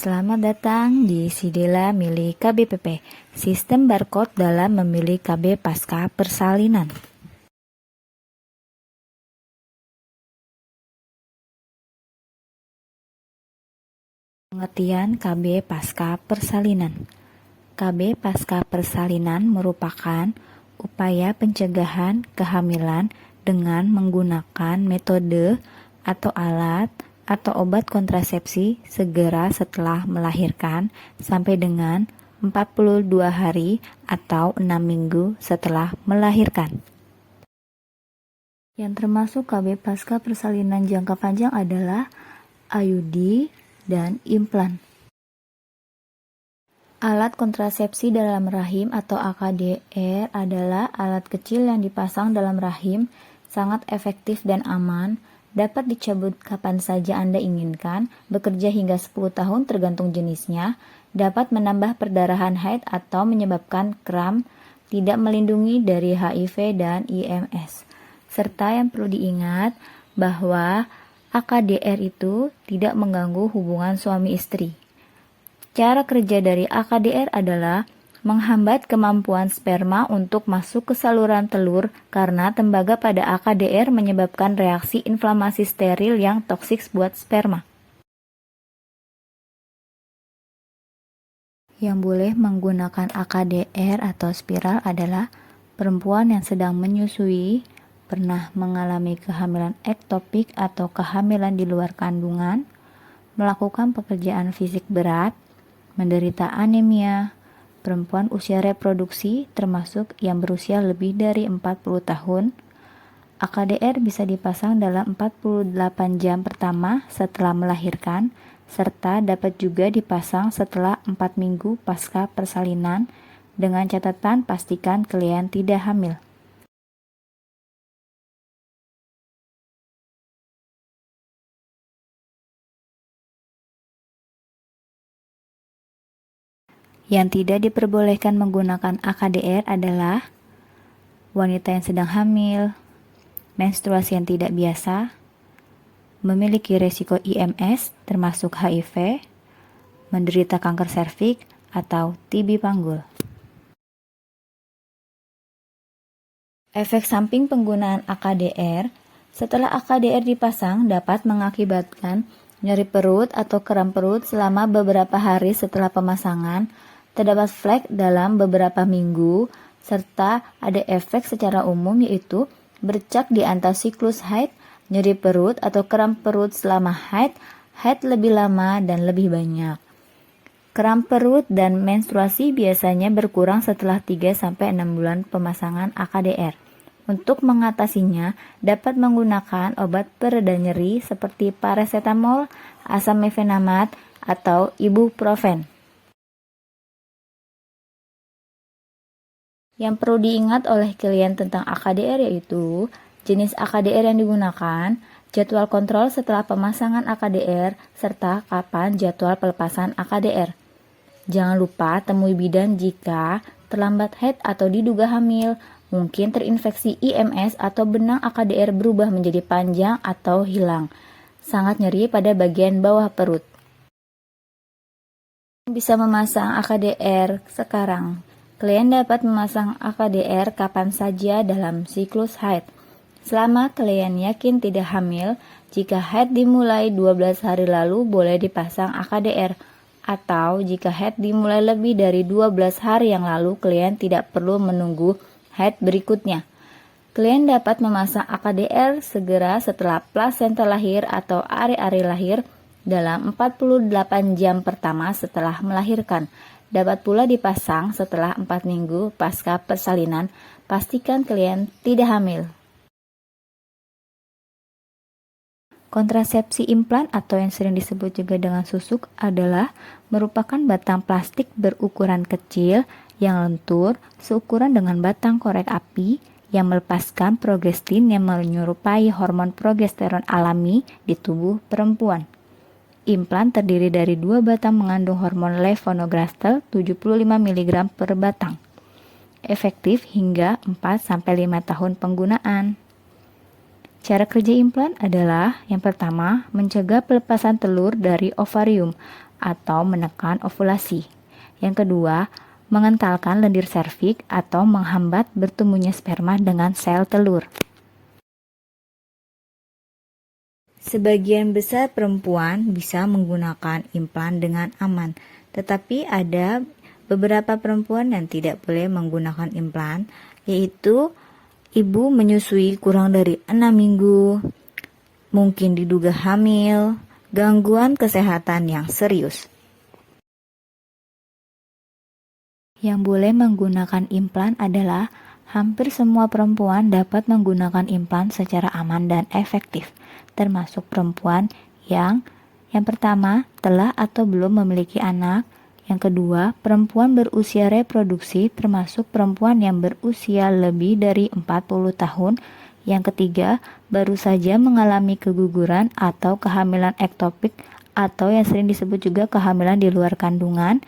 Selamat datang di Sidela milik KBPP, Sistem Barcode dalam memilih KB pasca persalinan. Pengertian KB pasca persalinan. KB pasca persalinan merupakan upaya pencegahan kehamilan dengan menggunakan metode atau alat atau obat kontrasepsi segera setelah melahirkan sampai dengan 42 hari atau 6 minggu setelah melahirkan. Yang termasuk KB pasca persalinan jangka panjang adalah IUD dan implan. Alat kontrasepsi dalam rahim atau AKDR adalah alat kecil yang dipasang dalam rahim, sangat efektif dan aman, dapat dicabut kapan saja Anda inginkan, bekerja hingga 10 tahun tergantung jenisnya, dapat menambah perdarahan haid atau menyebabkan kram, tidak melindungi dari HIV dan IMS. Serta yang perlu diingat bahwa AKDR itu tidak mengganggu hubungan suami istri. Cara kerja dari AKDR adalah menghambat kemampuan sperma untuk masuk ke saluran telur karena tembaga pada AKDR menyebabkan reaksi inflamasi steril yang toksik buat sperma. Yang boleh menggunakan AKDR atau spiral adalah perempuan yang sedang menyusui, pernah mengalami kehamilan ektopik atau kehamilan di luar kandungan, melakukan pekerjaan fisik berat, menderita anemia, perempuan usia reproduksi termasuk yang berusia lebih dari 40 tahun. AKDR bisa dipasang dalam 48 jam pertama setelah melahirkan, serta dapat juga dipasang setelah 4 minggu pasca persalinan, dengan catatan pastikan klien tidak hamil. Yang tidak diperbolehkan menggunakan AKDR adalah wanita yang sedang hamil, menstruasi yang tidak biasa, memiliki resiko IMS termasuk HIV, menderita kanker serviks atau TB panggul. Efek samping penggunaan AKDR. Setelah AKDR dipasang dapat mengakibatkan nyeri perut atau kram perut selama beberapa hari setelah pemasangan, terdapat flek dalam beberapa minggu, serta ada efek secara umum yaitu bercak di antara siklus haid, nyeri perut atau kram perut selama haid lebih lama dan lebih banyak. Kram perut dan menstruasi biasanya berkurang setelah 3-6 bulan pemasangan AKDR. Untuk mengatasinya, dapat menggunakan obat pereda nyeri seperti paracetamol, asam mefenamat, atau ibuprofen. Yang perlu diingat oleh klien tentang AKDR yaitu jenis AKDR yang digunakan, jadwal kontrol setelah pemasangan AKDR, serta kapan jadwal pelepasan AKDR. Jangan lupa temui bidan jika terlambat haid atau diduga hamil, mungkin terinfeksi IMS atau benang AKDR berubah menjadi panjang atau hilang, sangat nyeri pada bagian bawah perut. Bisa memasang AKDR sekarang. Klien dapat memasang AKDR kapan saja dalam siklus haid. Selama klien yakin tidak hamil, jika haid dimulai 12 hari lalu boleh dipasang AKDR. Atau jika haid dimulai lebih dari 12 hari yang lalu, klien tidak perlu menunggu haid berikutnya. Klien dapat memasang AKDR segera setelah plasenta lahir atau ari-ari lahir dalam 48 jam pertama setelah melahirkan. Dapat pula dipasang setelah 4 minggu pasca persalinan. Pastikan klien tidak hamil. Kontrasepsi implan atau yang sering disebut juga dengan susuk adalah merupakan batang plastik berukuran kecil yang lentur seukuran dengan batang korek api yang melepaskan progestin yang menyerupai hormon progesteron alami di tubuh perempuan. Implan terdiri dari 2 batang mengandung hormon levonorgestrel 75 mg per batang. Efektif hingga 4-5 tahun penggunaan. Cara kerja implan adalah yang pertama, mencegah pelepasan telur dari ovarium. atau menekan ovulasi. Yang kedua, mengentalkan lendir serviks atau menghambat bertumbuhnya sperma dengan sel telur. Sebagian besar perempuan bisa menggunakan implan dengan aman, tetapi ada beberapa perempuan yang tidak boleh menggunakan implan, yaitu ibu menyusui kurang dari 6 minggu, mungkin diduga hamil, gangguan kesehatan yang serius. Yang boleh menggunakan implan adalah hampir semua perempuan dapat menggunakan implan secara aman dan efektif, termasuk perempuan yang pertama telah atau belum memiliki anak, yang kedua perempuan berusia reproduksi termasuk perempuan yang berusia lebih dari 40 tahun, yang ketiga baru saja mengalami keguguran atau kehamilan ektopik atau yang sering disebut juga kehamilan di luar kandungan,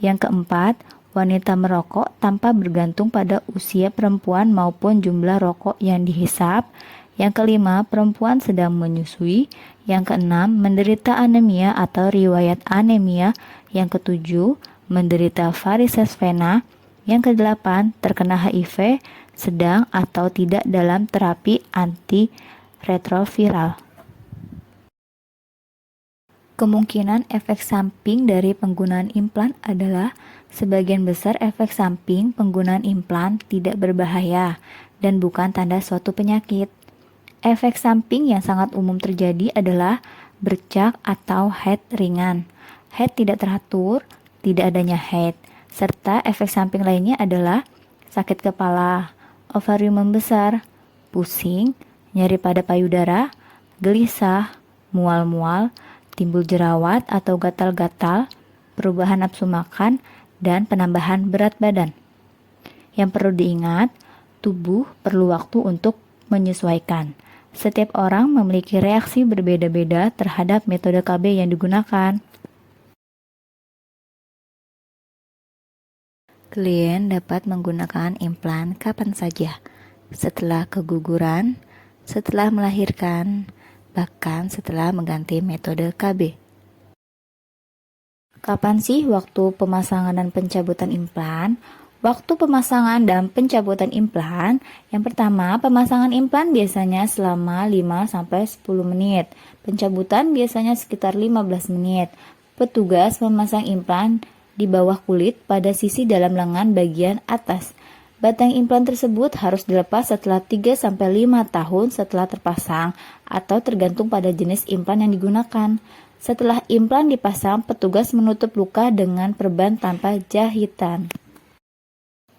yang keempat wanita merokok tanpa bergantung pada usia perempuan maupun jumlah rokok yang dihisap, yang kelima perempuan sedang menyusui, yang keenam menderita anemia atau riwayat anemia, yang ketujuh menderita varises vena, yang kedelapan terkena HIV sedang atau tidak dalam terapi antiretroviral. Kemungkinan efek samping dari penggunaan implan adalah sebagian besar efek samping penggunaan implan tidak berbahaya dan bukan tanda suatu penyakit. Efek samping yang sangat umum terjadi adalah bercak atau head ringan, head tidak teratur, tidak adanya head, serta efek samping lainnya adalah sakit kepala, ovarium membesar, pusing, nyeri pada payudara, gelisah, mual-mual, timbul jerawat atau gatal-gatal, perubahan nafsu makan, dan penambahan berat badan. Yang perlu diingat, tubuh perlu waktu untuk menyesuaikan. Setiap orang memiliki reaksi berbeda-beda terhadap metode KB yang digunakan. Klien dapat menggunakan implan kapan saja, setelah keguguran, setelah melahirkan, bahkan setelah mengganti metode KB. Kapan sih waktu pemasangan dan pencabutan implan? Waktu pemasangan dan pencabutan implan, yang pertama, pemasangan implan biasanya selama 5-10 menit. Pencabutan biasanya sekitar 15 menit. Petugas memasang implan di bawah kulit pada sisi dalam lengan bagian atas. Batang implan tersebut harus dilepas setelah 3-5 tahun setelah terpasang atau tergantung pada jenis implan yang digunakan. Setelah implan dipasang, petugas menutup luka dengan perban tanpa jahitan.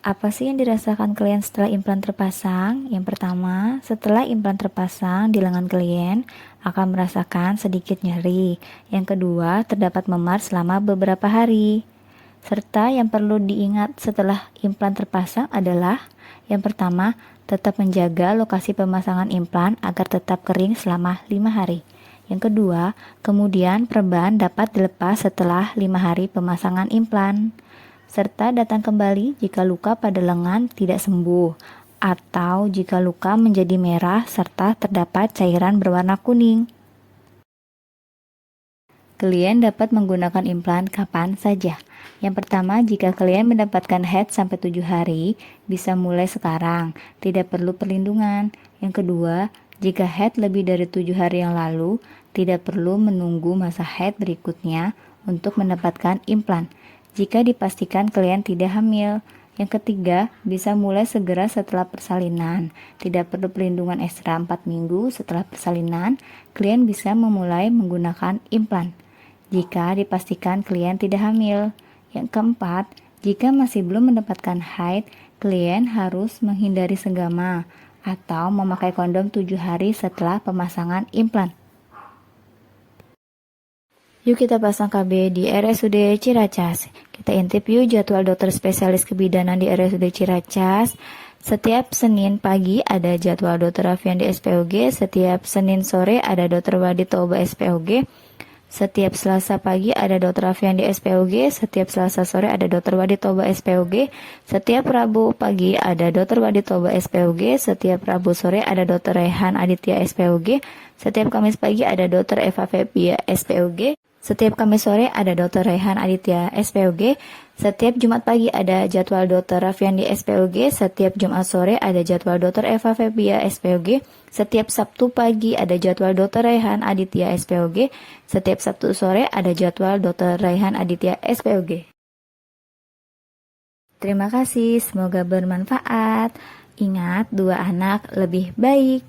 Apa sih yang dirasakan klien setelah implan terpasang? Yang pertama, setelah implan terpasang di lengan klien akan merasakan sedikit nyeri. Yang kedua, terdapat memar selama beberapa hari. Serta yang perlu diingat setelah implan terpasang adalah yang pertama, tetap menjaga lokasi pemasangan implan agar tetap kering selama 5 hari. Yang kedua, kemudian perban dapat dilepas setelah 5 hari pemasangan implan. Serta datang kembali jika luka pada lengan tidak sembuh atau jika luka menjadi merah serta terdapat cairan berwarna kuning. Klien dapat menggunakan implan kapan saja. Yang pertama, jika klien mendapatkan head sampai 7 hari, bisa mulai sekarang, tidak perlu perlindungan. Yang kedua, jika head lebih dari 7 hari yang lalu, tidak perlu menunggu masa head berikutnya untuk mendapatkan implan. Jika dipastikan klien tidak hamil. Yang ketiga, bisa mulai segera setelah persalinan. Tidak perlu perlindungan ekstra 4 minggu setelah persalinan, klien bisa memulai menggunakan implan. Jika dipastikan klien tidak hamil. Yang keempat, jika masih belum mendapatkan haid, klien harus menghindari senggama atau memakai kondom 7 hari setelah pemasangan implan. Yuk kita pasang KB di RSUD Ciracas. Kita intip yuk jadwal dokter spesialis kebidanan di RSUD Ciracas. Setiap Senin pagi ada jadwal Dr. Raffian di SPOG, setiap Senin sore ada Dr. Wadi Toba SPOG, setiap Selasa pagi ada Dr. Raffian di SPOG, setiap Selasa sore ada Dr. Wadi Toba SPOG, setiap Rabu pagi ada Dr. Wadi Toba SPOG, setiap Rabu sore ada Dr. Rehan Aditya SPOG, setiap Kamis pagi ada Dr. Eva Febia SPOG, Setiap Kamis sore ada Dr. Raihan Aditya SPOG. Setiap Jumat pagi ada jadwal Dr. Raffiandi SPOG. Setiap Jumat sore ada jadwal Dr. Eva Febia SPOG. Setiap Sabtu pagi ada jadwal Dr. Raihan Aditya SPOG. Setiap Sabtu sore ada jadwal Dr. Raihan Aditya SPOG. Terima kasih, semoga bermanfaat. Ingat, 2 anak lebih baik.